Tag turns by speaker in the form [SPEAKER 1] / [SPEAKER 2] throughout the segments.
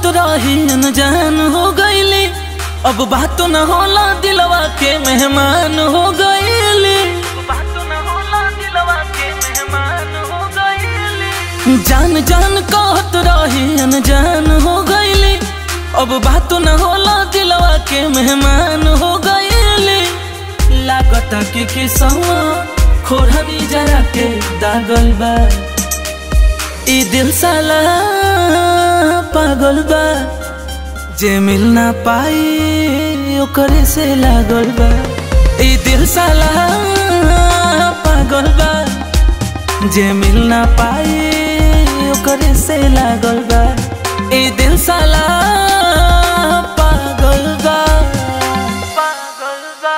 [SPEAKER 1] कहत रही अनजान हो गईली, अब बात न होला दिलवा के मेहमान हो गईली। जान जान कहत रही अनजान हो गईली, अब बात न होला दिलवा के मेहमान हो गईली। लागता कि किसवा खोरनी जरा के दागल बा, ई दिल साला पागल बा। जे मिल ना पाई ओकरे से लागल बा, ई दिल साला पागल बा। जे मिल ना पाई ओकरे से लागल बा, ई दिल साला पागल बा, पागल बा।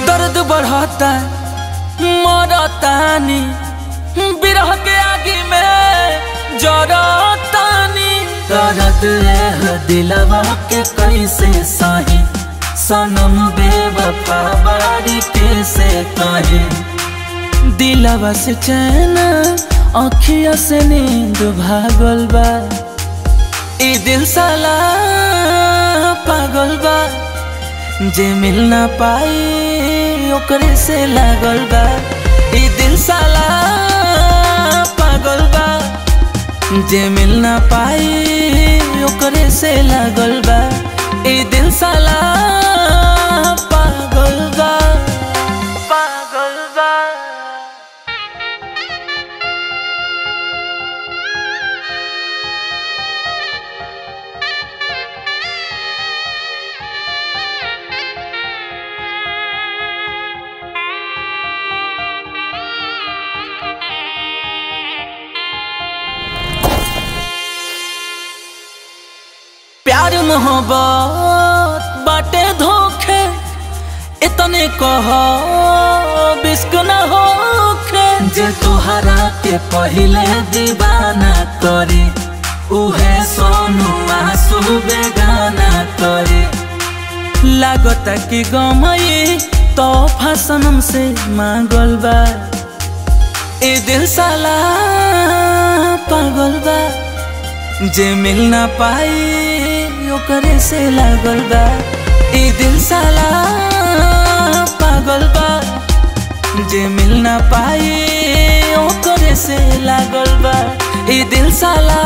[SPEAKER 1] दर्द बढ़ता मरतानी, बिरह के आगे में जरतानी। दर्द है दिलवा के कैसे सही, सनम बेवफा बारी कैसे कहे। दिलवा से चैन अखिया से नींद भागल बा, ई दिल साला पागल बा। जे मिल ना पाई ओकरे से लागल बा, ई दिल साला पागल बा। जे मिल ना पाई ओकरे से लागल बा, ई दिल साला पागल बा, पागल बा। प्यार मोहब्बत बाटे धोखे, इतने कहो बिस्क न होखे। जे तोहरा के पहले दीवाना करी, उहे सोनू आंसू बेगाना करी। लागता कि गमई तोहफा सनम से मांगल बा, ई दिल साला पागल बा। जे मिल ना पाई ओकरे से लागल बा, ई दिल साला पागल बा। जे मिल ना पाई ओकरे से लागल बा, ई दिल साला